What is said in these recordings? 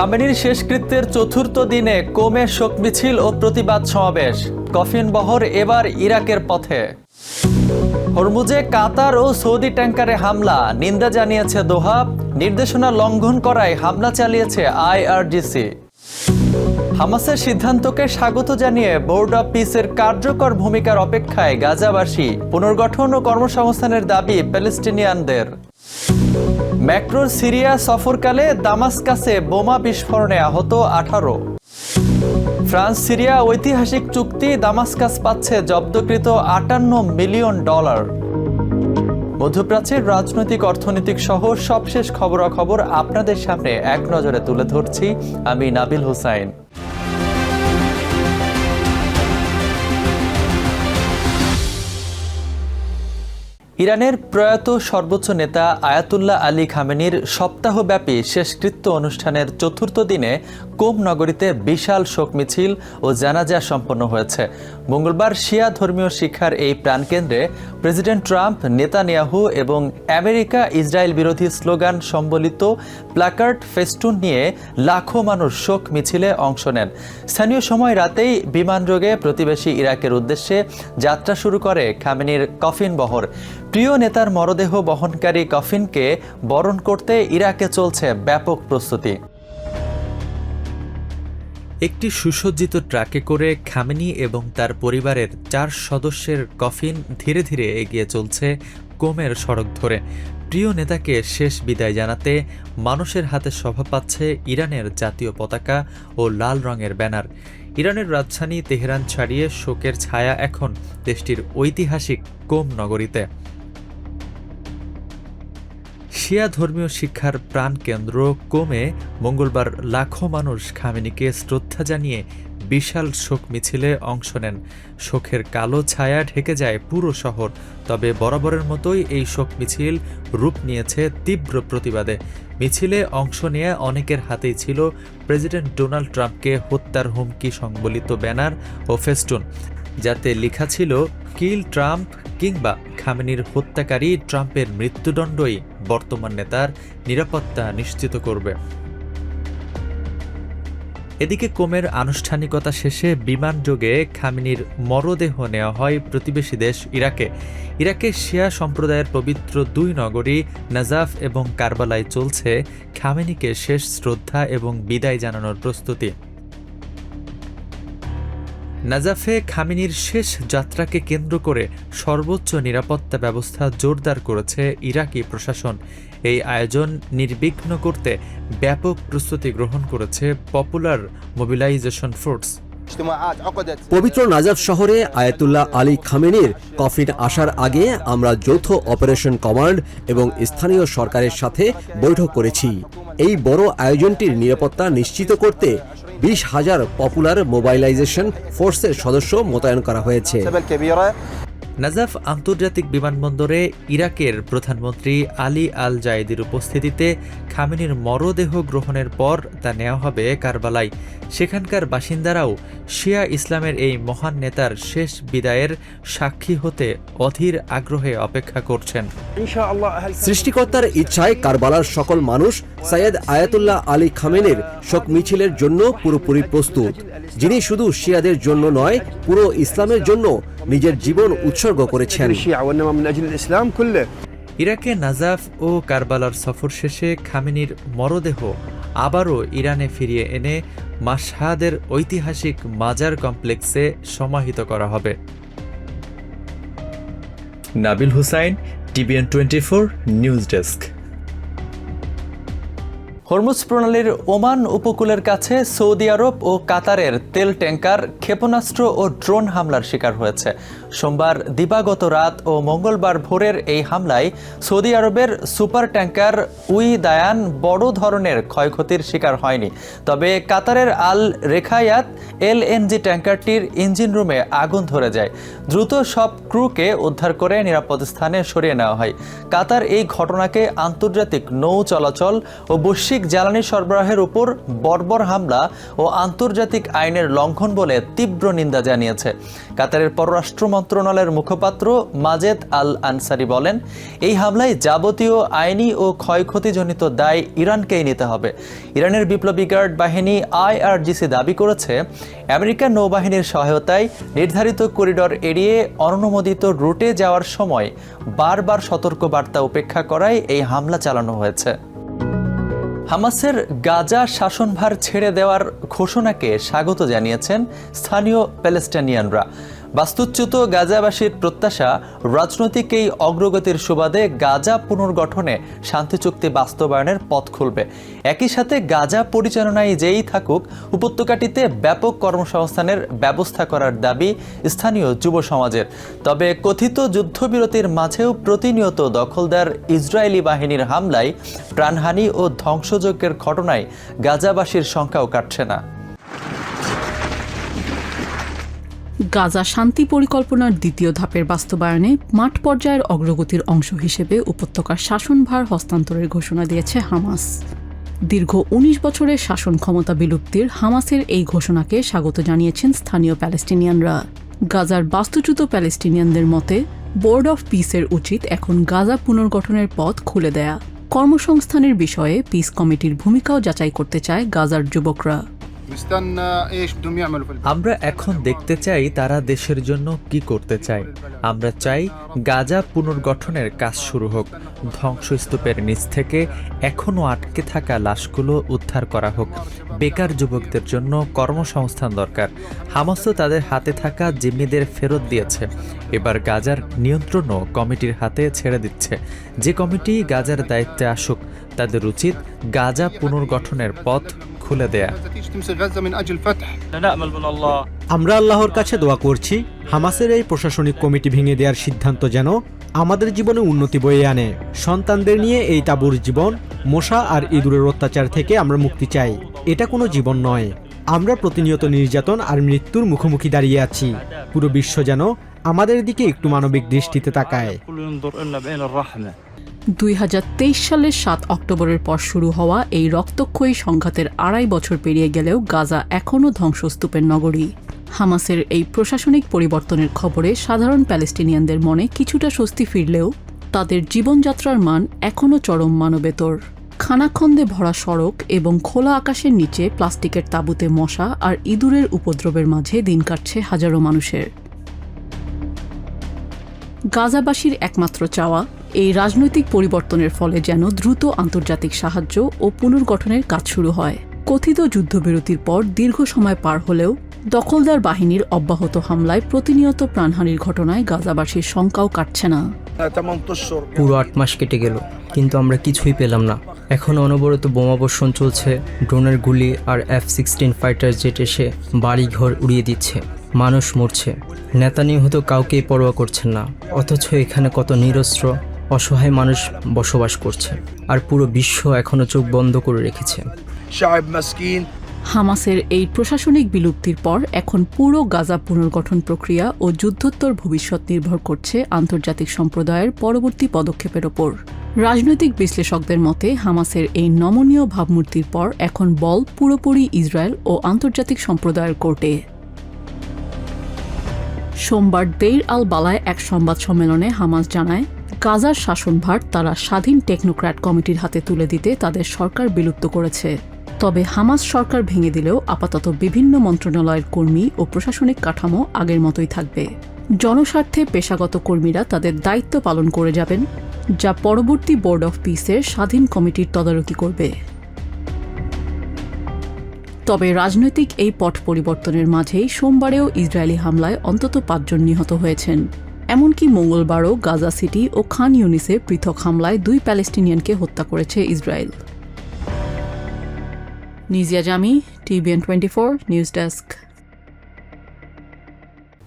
খামেনির শেষকৃত্যের চতুর্থ দিনে কোমে শোক মিছিল ও প্রতিবাদ সমাবেশ। কফিন বহর এবার ইরাকের পথে। হরমুজে কাতার ও সৌদি ট্যাঙ্কারে হামলা, নিন্দা জানিয়েছে দোহা। নির্দেশনা লঙ্ঘন করায় হামলা চালিয়েছে আইআরজিসি। হামাসের সিদ্ধান্তকে স্বাগত জানিয়ে বোর্ড অব পিসের কার্যকর ভূমিকার অপেক্ষায় গাজাবাসী। পুনর্গঠন ও কর্মসংস্থানের দাবি প্যালেস্টিনিয়ানদের। ম্যাক্রোর সিরিয়া সফরকালে দামাস্কাসে বোমা বিস্ফোরণে আহত 18। ফ্রান্স সিরিয়া ঐতিহাসিক চুক্তি, দামাস্কাস পাচ্ছে জব্দকৃত $58 মিলিয়ন। মধ্যপ্রাচ্যের রাজনৈতিক, অর্থনৈতিক সহ সবশেষ খবরাখবর আপনাদের সামনে এক নজরে তুলে ধরছি আমি নাবিল হুসাইন। ইরানের প্রয়াত সর্বোচ্চ নেতা আয়াতুল্লাহ আলী খামেনির সপ্তাহব্যাপী শেষকৃত্য অনুষ্ঠানের চতুর্থ দিনে কোম নগরীতে বিশাল শোক মিছিল ও জানাজা সম্পন্ন হয়েছে। মঙ্গলবার শিয়া ধর্মীয় শিক্ষার এই প্রাণকেন্দ্রে প্রেসিডেন্ট ট্রাম্প, নেতানিয়াহু এবং আমেরিকা ইসরায়েল বিরোধী স্লোগান সম্বলিত প্ল্যাকার্ড, ফেস্টুন নিয়ে লাখো মানুষ শোক মিছিলে অংশ নেন। স্থানীয় সময় রাতেই বিমানযোগে প্রতিবেশী ইরাকের উদ্দেশ্যে যাত্রা শুরু করে খামেনির কফিন বহর। প্রিয় নেতার মরদেহ বহনকারী কফিনকে বরণ করতে ইরাকে চলছে ব্যাপক প্রস্তুতি। একটি সুসজ্জিত ট্রাকে করে খামেনি এবং তার পরিবারের 4 সদস্যের কফিন ধীরে ধীরে এগিয়ে চলছে কোমের সড়ক ধরে। প্রিয় নেতাকে শেষ বিদায় জানাতে মানুষের হাতে শোভা পাচ্ছে ইরানের জাতীয় পতাকা ও লাল রঙের ব্যানার। ইরানের রাজধানী তেহরান ছাড়িয়ে শোকের ছায়া এখন দেশটির ঐতিহাসিক কোম নগরীতে। শিয়া ধর্মীয় শিক্ষার প্রাণকেন্দ্র কোমে মঙ্গলবার লাখো মানুষ খামেনিকে শ্রদ্ধা জানিয়ে বিশাল শোক মিছিলে অংশ নেন। শোকের কালো ছায়া ঢেকে যায় পুরো শহর। তবে বরাবরের মতোই এই শোক মিছিল রূপ নিয়েছে তীব্র প্রতিবাদে। মিছিলে অংশ নিয়ে অনেকের হাতেই ছিল প্রেসিডেন্ট ডোনাল্ড ট্রাম্পকে হত্যার হুমকি সংবলিত ব্যানার ও ফেস্টুন, যাতে লেখা ছিল কিল ট্রাম্প কিংবা খামেনির হত্যাকারী ট্রাম্পের মৃত্যুদণ্ডই বর্তমান নেতার নিরাপত্তা নিশ্চিত করবে। এদিকে কোমের আনুষ্ঠানিকতা শেষে বিমানযোগে খামেনির মরদেহ নেওয়া হয় প্রতিবেশী দেশ ইরাকে। ইরাকে শিয়া সম্প্রদায়ের পবিত্র 2 নগরী নাজাফ এবং কারবালায় চলছে খামেনিকে শেষ শ্রদ্ধা এবং বিদায় জানানোর প্রস্তুতি। নাজাফে খামেনির শেষ যাত্রাকে কেন্দ্র করে সর্বোচ্চ নিরাপত্তা ব্যবস্থা জোরদার করেছে ইরাকি প্রশাসন। এই আয়োজন নির্বিঘ্ন করতে ব্যাপক প্রস্তুতি গ্রহণ করেছে পপুলার মোবিলাইজেশন ফোর্স। পবিত্র নাজাফ শহরে আয়াতুল্লাহ আলী খামেনির কফিন আসার আগে আমরা যৌথ অপারেশন কমান্ড এবং স্থানীয় সরকারের সাথে বৈঠক করেছি। এই বড় আয়োজনটির নিরাপত্তা নিশ্চিত করতে 20,000 পপুলার মোবিলাইজেশন ফোর্সের সদস্য মোতায়েন করা হয়েছে। নাজাফ আন্তর্জাতিক বিমানবন্দরে ইরাকের প্রধানমন্ত্রী আলী আল জায়েদির উপস্থিতিতে খামেনির মরদেহ গ্রহণের পর তা নেওয়া হবে কারবালায়। সেখানকার বাসিন্দারাও শিয়া ইসলামের এই মহান নেতার শেষ বিদায়ের সাক্ষী হতে অধীর আগ্রহে অপেক্ষা করছেন। সৃষ্টিকর্তার ইচ্ছায় কারবালার সকল মানুষ সৈয়দ আয়াতুল্লাহ আলী খামেনির শোক মিছিলের জন্য পুরোপুরি প্রস্তুত, যিনি শুধু শিয়াদের জন্য নয়, পুরো ইসলামের জন্য নিজের জীবন উৎসর্গ করেছেন। ইরাকে নাজাফ ও কারবালার সফর শেষে খামেনির মরদেহ আবারও ইরানে ফিরিয়ে এনে মাশহাদের ঐতিহাসিক মাজার কমপ্লেক্সে সমাহিত করা হবে। Nabil Hussain, TVN 24 news desk. Hormuz প্রণালীর ওমান উপকূলের কাছে সৌদি আরব ও কাতারের তেল ট্যাঙ্কার ক্ষেপণাস্ত্র ও ড্রোন হামলার শিকার হয়েছে। সোমবার দিবাগত রাত ও মঙ্গলবার ভোরের এই হামলায় সৌদি আরবের সুপার ট্যাঙ্কার উই দায়ান বড় ধরনের ক্ষয়ক্ষতির শিকার হয়নি। তবে কাতারের আল রেখায়াত LNG ট্যাঙ্কারটির ইঞ্জিন রুমে আগুন ধরে যায়। দ্রুত সব ক্রুকে উদ্ধার করে নিরাপদ স্থানে সরিয়ে নেওয়া হয়। কাতার এই ঘটনাকে আন্তর্জাতিক নৌ চলাচল ও বৈশ্বিক জ্বালানি সরবরাহের উপর বর্বর হামলা ও আন্তর্জাতিক আইনের লঙ্ঘন বলে তীব্র নিন্দা জানিয়েছে। কাতারের পররাষ্ট্র মন্ত্রণালয়ের মুখপাত্র মাজেদ আল আনসারি বলেন, এই হামলায় যাবতীয় আইনি ও ক্ষয়ক্ষতিজনিত দায় ইরানকেই নিতে হবে। ইরানের বিপ্লবী গার্ড বাহিনী IRGC দাবি করেছে, আমেরিকান নৌবাহিনীর সহায়তায় নির্ধারিত করিডর এড়িয়ে অনুমোদিত রুটে যাওয়ার সময় বারবার সতর্কবার্তা উপেক্ষা করায় এই হামলা চালানো হয়েছে। হামাসের গাজা শাসনভার ছেড়ে দেওয়ার ঘোষণাকে স্বাগত জানিয়েছেন স্থানীয় প্যালেস্টাইনিয়ানরা। বাস্তুচ্যুত গাজাবাসীর প্রত্যাশা, রাজনৈতিক এই অগ্রগতির সুবাদে গাজা পুনর্গঠনে শান্তি চুক্তি বাস্তবায়নের পথ খুলবে। একই সাথে গাজা পরিচালনায় যেই থাকুক, উপত্যকাটিতে ব্যাপক কর্মসংস্থানের ব্যবস্থা করার দাবি স্থানীয় যুব সমাজের। তবে কথিত যুদ্ধবিরতির মাঝেও প্রতিনিয়ত দখলদার ইসরায়েলি বাহিনীর হামলায় প্রাণহানি ও ধ্বংসযজ্ঞের ঘটনায় গাজাবাসীর সংখ্যাও কাটছে না। গাজা শান্তি পরিকল্পনার দ্বিতীয় ধাপের বাস্তবায়নে মাঠ পর্যায়ের অগ্রগতির অংশ হিসেবে উপত্যকার শাসনভার হস্তান্তরের ঘোষণা দিয়েছে হামাস। দীর্ঘ ১৯ বছরের শাসন ক্ষমতা বিলুপ্তির হামাসের এই ঘোষণাকে স্বাগত জানিয়েছেন স্থানীয় প্যালেস্টিনিয়ানরা। গাজার বাস্তুচ্যুত প্যালেস্টিনিয়ানদের মতে, বোর্ড অফ পিসের উচিত এখন গাজা পুনর্গঠনের পথ খুলে দেয়া। কর্মসংস্থানের বিষয়ে পিস কমিটির ভূমিকাও যাচাই করতে চায় গাজার যুবকরা। আমরা এখন দেখতে চাই তারা দেশের জন্য কি করতে চায়। আমরা চাই গাজা পুনর্গঠনের কাজ শুরু হোক, ধ্বংসস্তূপের নিচ থেকে এখনও আটকে থাকা লাশগুলো উদ্ধার করা হোক। বেকার যুবকদের জন্য কর্মসংস্থান দরকার। হামাসও তাদের হাতে থাকা জিম্মিদের ফেরত দিয়েছে। এবার গাজার নিয়ন্ত্রণও কমিটির হাতে ছেড়ে দিচ্ছে। যে কমিটি গাজার দায়িত্বে আসুক, তাদের উচিত গাজা পুনর্গঠনের পথ খুলে দেয়া। আমরা আল্লাহর কাছে দোয়া করছি, হামাসের এই প্রশাসনিক কমিটি ভেঙে দেওয়ার সিদ্ধান্ত যেন আমাদের জীবনে উন্নতি বয়ে আনে। সন্তানদের নিয়ে এই তাঁবুর জীবন, মশা আর ইঁদুরের অত্যাচার থেকে আমরা মুক্তি চাই। এটা কোনো জীবন নয়। আমরা প্রতিনিয়ত নির্যাতন আর মৃত্যুর মুখোমুখি দাঁড়িয়ে আছি। পুরো বিশ্ব যেন আমাদের দিকে একটু মানবিক দৃষ্টিতে তাকায়। ২০২৩ সালের ৭ অক্টোবরের পর শুরু হওয়া এই রক্তক্ষয়ী সংঘাতের ২.৫ বছর পেরিয়ে গেলেও গাজা এখনও ধ্বংসস্তূপের নগরী। হামাসের এই প্রশাসনিক পরিবর্তনের খবরে সাধারণ প্যালেস্টিনিয়ানদের মনে কিছুটা স্বস্তি ফিরলেও তাদের জীবনযাত্রার মান এখনও চরম মানবেতর। খানাখন্দে ভরা সড়ক এবং খোলা আকাশের নিচে প্লাস্টিকের তাঁবুতে মশা আর ইঁদুরের উপদ্রবের মাঝে দিন কাটছে হাজারো মানুষের। গাজাবাসীর একমাত্র চাওয়া, এই রাজনৈতিক পরিবর্তনের ফলে যেন দ্রুত আন্তর্জাতিক সাহায্য ও পুনর্গঠনের কাজ শুরু হয়। কথিত যুদ্ধবিরতির পর দীর্ঘ সময় পার হলেও দখলদার বাহিনীর অব্যাহত হামলায় প্রতিনিয়ত প্রাণহানির ঘটনায় গাজাবাসীর শঙ্কাও কাটছে না। পুরো ৮ মাস কেটে গেল, কিন্তু আমরা কিছুই পেলাম না। এখন অনবরত বোমাবর্ষণ চলছে, ড্রোনের গুলি আর F-16 ফাইটার জেট এসে বাড়িঘর উড়িয়ে দিচ্ছে। মানুষ মরছে, নেতানিয়াহু তো কাউকেই পরোয়া করছেন না। অথচ এখানে কত নিরস্ত্র অসহায় মানুষ বসবাস করছে, আর পুরো বিশ্ব এখনো চোখ বন্ধ করে রেখেছে। হামাসের এই প্রশাসনিক বিলুপ্তির পর এখন পুরো গাজা পুনর্গঠন প্রক্রিয়া ও যুদ্ধোত্তর ভবিষ্যৎ নির্ভর করছে আন্তর্জাতিক সম্প্রদায়ের পরবর্তী পদক্ষেপের ওপর। রাজনৈতিক বিশ্লেষকদের মতে, হামাসের এই নমনীয় ভাবমূর্তির পর এখন বল পুরোপুরি ইসরায়েল ও আন্তর্জাতিক সম্প্রদায়ের কোর্টে। সোমবার দেইর আল বালায় এক সংবাদ সম্মেলনে হামাস জানায়, গাজার শাসনভার তারা স্বাধীন টেকনোক্র্যাট কমিটির হাতে তুলে দিতে তাদের সরকার বিলুপ্ত করেছে। তবে হামাস সরকার ভেঙে দিলেও আপাতত বিভিন্ন মন্ত্রণালয়ের কর্মী ও প্রশাসনিক কাঠামো আগের মতোই থাকবে। জনস্বার্থে পেশাগত কর্মীরা তাদের দায়িত্ব পালন করে যাবেন, যা পরবর্তী বোর্ড অফ পিসের স্বাধীন কমিটির তদারকি করবে। তবে রাজনৈতিক এই পট পরিবর্তনের মাঝেই সোমবারেও ইসরায়েলি হামলায় অন্তত ৫ জন নিহত হয়েছেন। এমনকি মঙ্গলবারও গাজা সিটি ও খান ইউনিসে পৃথক হামলায় ২ প্যালেস্টিনিয়ানকে হত্যা করেছে ইসরায়েল। নিজিয়া জামি, TVN 24 নিউজ ডেস্ক।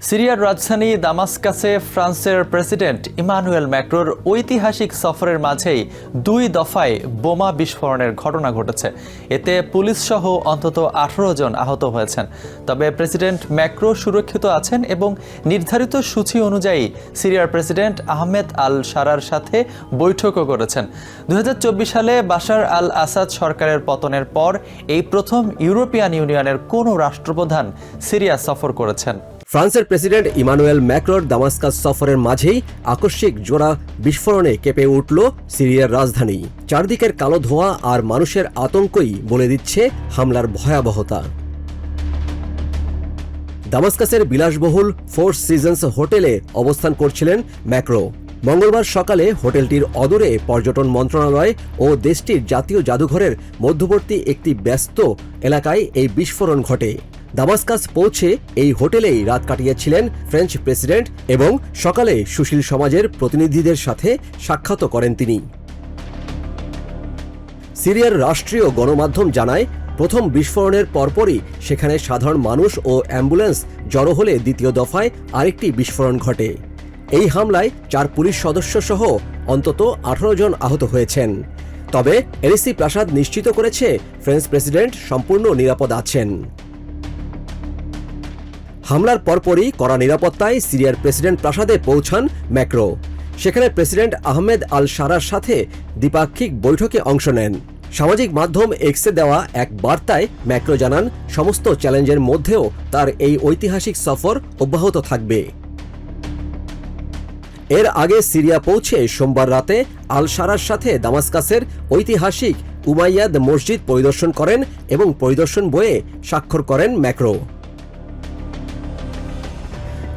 সিরিয়ার রাজধানী দামাস্কাসে ফ্রান্সের প্রেসিডেন্ট ইমানুয়েল ম্যাক্রোর ঐতিহাসিক সফরের মাঝেই ২ দফায় বোমা বিস্ফোরণের ঘটনা ঘটেছে। এতে পুলিশ সহ অন্তত ১৮ জন আহত হয়েছেন। তবে প্রেসিডেন্ট ম্যাক্রো সুরক্ষিত আছেন এবং নির্ধারিত সূচি অনুযায়ী সিরিয়ার প্রেসিডেন্ট আহমেদ আল শারার সাথে বৈঠকও করেছেন। ২০২৪ সালে বাশার আল আসাদ সরকারের পতনের পর এই প্রথম ইউরোপিয়ান ইউনিয়নের কোনো রাষ্ট্রপ্রধান সিরিয়া সফর করেছেন। ফ্রান্সের প্রেসিডেন্ট ইমানুয়েল ম্যাক্রোর দামাস্কাস সফরের মাঝেই আকস্মিক জোড়া বিস্ফোরণে কেঁপে উঠল সিরিয়ার রাজধানী। চারদিকের কালো ধোঁয়া আর মানুষের আতঙ্কই বলে দিচ্ছে হামলার ভয়াবহতা। দামাস্কাসের বিলাসবহুল ফোর সিজনস হোটেলে অবস্থান করছিলেন ম্যাক্রো। মঙ্গলবার সকালে হোটেলটির অদূরে পর্যটন মন্ত্রণালয় ও দেশটির জাতীয় জাদুঘরের মধ্যবর্তী একটি ব্যস্ত এলাকায় এই বিস্ফোরণ ঘটে। দামাস্কাস পৌঁছে এই হোটেলেই রাত কাটিয়েছিলেন ফ্রেঞ্চ প্রেসিডেন্ট এবং সকালে সুশীল সমাজের প্রতিনিধিদের সাথে সাক্ষাৎ করেন তিনি। সিরিয়ার রাষ্ট্রীয় গণমাধ্যম জানায়, প্রথম বিস্ফোরণের পরপরই সেখানে সাধারণ মানুষ ও অ্যাম্বুলেন্স জড়ো হলে দ্বিতীয় দফায় আরেকটি বিস্ফোরণ ঘটে। এই হামলায় 4 পুলিশ সদস্য সহ অন্তত 18 জন আহত হয়েছেন। তবে এলিসি প্রাসাদ নিশ্চিত করেছে ফ্রেঞ্চ প্রেসিডেন্ট সম্পূর্ণ নিরাপদ আছেন। হামলার পরপরই কড়া নিরাপত্তায় সিরিয়ার প্রেসিডেন্ট প্রাসাদে পৌঁছান ম্যাক্রো। সেখানে প্রেসিডেন্ট আহমেদ আল শারার সাথে দ্বিপাক্ষিক বৈঠকে অংশ নেন। সামাজিক মাধ্যম এক্সে দেওয়া এক বার্তায় ম্যাক্রো জানান, সমস্ত চ্যালেঞ্জের মধ্যেও তার এই ঐতিহাসিক সফর অব্যাহত থাকবে। এর আগে সিরিয়া পৌঁছে সোমবার রাতে আল শারার সাথে দামাস্কাসের ঐতিহাসিক উমাইয়াদ মসজিদ পরিদর্শন করেন এবং পরিদর্শন বইয়ে স্বাক্ষর করেন ম্যাক্রো।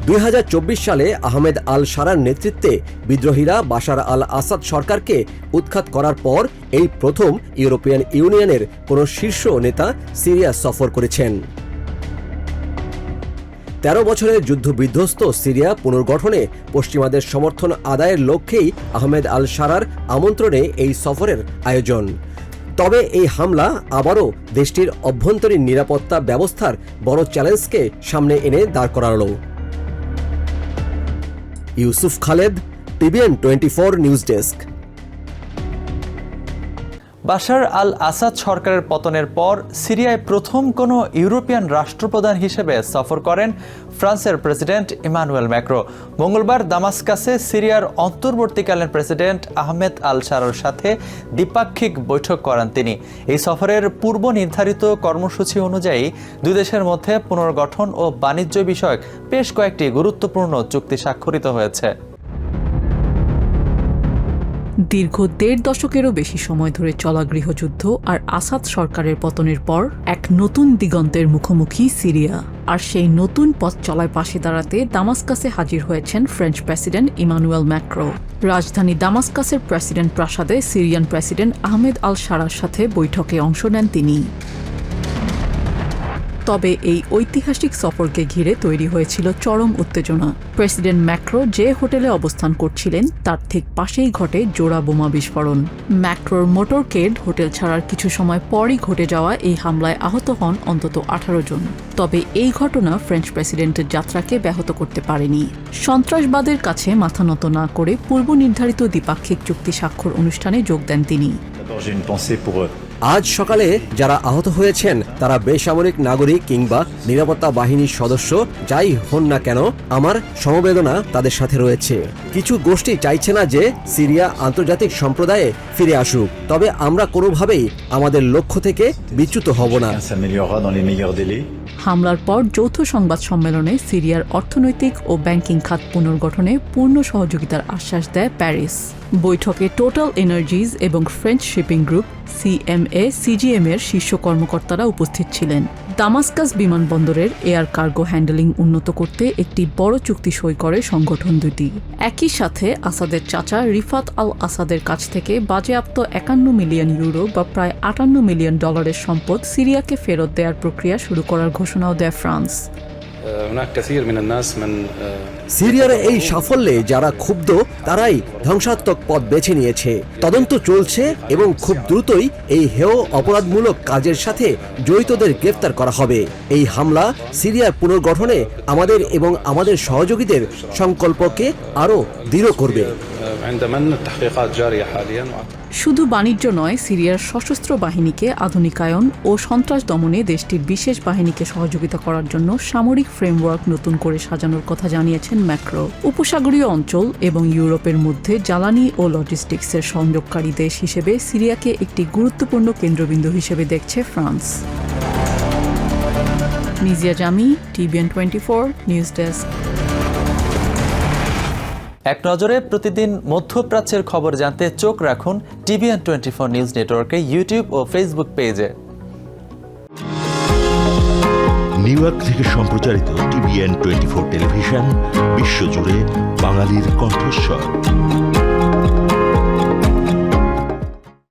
2024 সালে আহমেদ আল শারার নেতৃত্বে বিদ্রোহীরা বাশার আল আসাদ সরকারকে উৎখাত করার পর এই প্রথম ইউরোপিয়ান ইউনিয়নের কোনো শীর্ষ নেতা সিরিয়া সফর করেছেন। 13 বছরের যুদ্ধবিধ্বস্ত সিরিয়া পুনর্গঠনে পশ্চিমাদের সমর্থন আদায়ের লক্ষ্যেই আহমেদ আল শারার আমন্ত্রণে এই সফরের আয়োজন। তবে এই হামলা আবারও দেশটির অভ্যন্তরীণ নিরাপত্তা ব্যবস্থার বড় চ্যালেঞ্জকে সামনে এনে দাঁড় করালো। Yusuf Khaled, TVN 24 news desk. Bashar al Assad সরকারের পতনের পর সিরিয়ায় প্রথম কোনো ইউরোপিয়ান রাষ্ট্রপ্রধান হিসেবে সফর করেন ফ্রান্সের প্রেসিডেন্ট ইমানুয়েল ম্যাক্রো। মঙ্গলবার দামাস্কাসে সিরিয়ার অন্তর্বর্তীকালীন প্রেসিডেন্ট আহমেদ আল শারার সাথে দ্বিপাক্ষিক বৈঠক করেন তিনি। এই সফরের পূর্ব নির্ধারিত কর্মসূচি অনুযায়ী দুই দেশের মধ্যে পুনর্গঠন ও বাণিজ্য বিষয়ক বেশ কয়েকটি গুরুত্বপূর্ণ চুক্তি স্বাক্ষরিত হয়েছে। দীর্ঘ 1.5 দশকেরও বেশি সময় ধরে চলা গৃহযুদ্ধ আর আসাদ সরকারের পতনের পর এক নতুন দিগন্তের মুখোমুখি সিরিয়া। আর সেই নতুন পথ চলায় পাশে দাঁড়াতে দামাস্কাসে হাজির হয়েছেন ফ্রেঞ্চ প্রেসিডেন্ট ইমানুয়েল ম্যাক্রো। রাজধানী দামাস্কাসের প্রেসিডেন্ট প্রাসাদে সিরিয়ান প্রেসিডেন্ট আহমেদ আল শারার সাথে বৈঠকে অংশ নেন তিনি। তবে এই ঐতিহাসিক সফরকে ঘিরে তৈরি হয়েছিল চরম উত্তেজনা। প্রেসিডেন্ট ম্যাক্রো যে হোটেলে অবস্থান করছিলেন তার ঠিক পাশেই ঘটে জোড়া বোমা বিস্ফোরণ। ম্যাক্রোর মোটরকেড হোটেল ছাড়ার কিছু সময় পরই ঘটে যাওয়া এই হামলায় আহত হন অন্তত 18 জন। তবে এই ঘটনা ফ্রেঞ্চ প্রেসিডেন্টের যাত্রাকে ব্যাহত করতে পারেনি। সন্ত্রাসবাদের কাছে মাথা নত না করে পূর্ব নির্ধারিত দ্বিপাক্ষিক চুক্তি স্বাক্ষর অনুষ্ঠানে যোগ দেন তিনি। আজ সকালে যারা আহত হয়েছেন তারা বেসামরিক নাগরিক কিংবা নিরাপত্তা বাহিনীর সদস্য যাই হন না কেন, আমার সমবেদনা তাদের সাথে রয়েছে। কিছু গোষ্ঠী চাইছে না যে সিরিয়া আন্তর্জাতিক সম্প্রদায়ে ফিরে আসুক, তবে আমরা কোনোভাবেই আমাদের লক্ষ্য থেকে বিচ্যুত হব না। হামলার পর যৌথ সংবাদ সম্মেলনে সিরিয়ার অর্থনৈতিক ও ব্যাংকিং খাত পুনর্গঠনে পূর্ণ সহযোগিতার আশ্বাস দেয় প্যারিস। বৈঠকে টোটাল এনার্জিজ এবং ফ্রেঞ্চ শিপিং গ্রুপ CMA-CGM এর শীর্ষ কর্মকর্তারা উপস্থিত ছিলেন। দামাস্কাস বিমানবন্দরের এয়ার কার্গো হ্যান্ডেলিং উন্নত করতে একটি বড় চুক্তি সই করে সংগঠন দুটি। একই সাথে আসাদের চাচা রিফাত আল আসাদের কাছ থেকে বাজেয়াপ্ত 51 মিলিয়ন ইউরো বা প্রায় $58 মিলিয়ন সম্পদ সিরিয়াকে ফেরত দেওয়ার প্রক্রিয়া শুরু করার ঘোষণাও দেয় ফ্রান্স। সিরিয়ার এই সাফল্যে যারা ক্ষুব্ধ তারাই ধ্বংসাত্মক পথ বেছে নিয়েছে। তদন্ত চলছে এবং খুব দ্রুতই এই হেয় অপরাধমূলক কাজের সাথে জড়িতদের গ্রেফতার করা হবে। এই হামলা সিরিয়ার পুনর্গঠনে আমাদের এবং আমাদের সহযোগীদের সংকল্পকে আরও দৃঢ় করবে। শুধু বাণিজ্য নয়, সিরিয়ার সশস্ত্র বাহিনীকে আধুনিকায়ন ও সন্ত্রাস দমনে দেশটির বিশেষ বাহিনীকে সহযোগিতা করার জন্য সামরিক ফ্রেমওয়ার্ক নতুন করে সাজানোর কথা জানিয়েছেন ম্যাক্রো। উপসাগরীয় অঞ্চল এবং ইউরোপের মধ্যে জ্বালানি ও লজিস্টিক্সের সংযোগকারী দেশ হিসেবে সিরিয়াকে একটি গুরুত্বপূর্ণ কেন্দ্রবিন্দু হিসেবে দেখছে ফ্রান্স। মিজিয়া জামি, TVN 24 নিউজ ডেস্ক। এক নজরে প্রতিদিন মধ্যপ্রাচ্যের খবর জানতে চোখ রাখুন TVN 24 নিউজ নেটওয়ার্কের ইউটিউব ও ফেসবুক পেজে। নিউ ইয়র্ক থেকে সম্প্রচারিত TVN 24 টেলিভিশন বিশ্বজুড়ে বাঙালির কণ্ঠস্বর।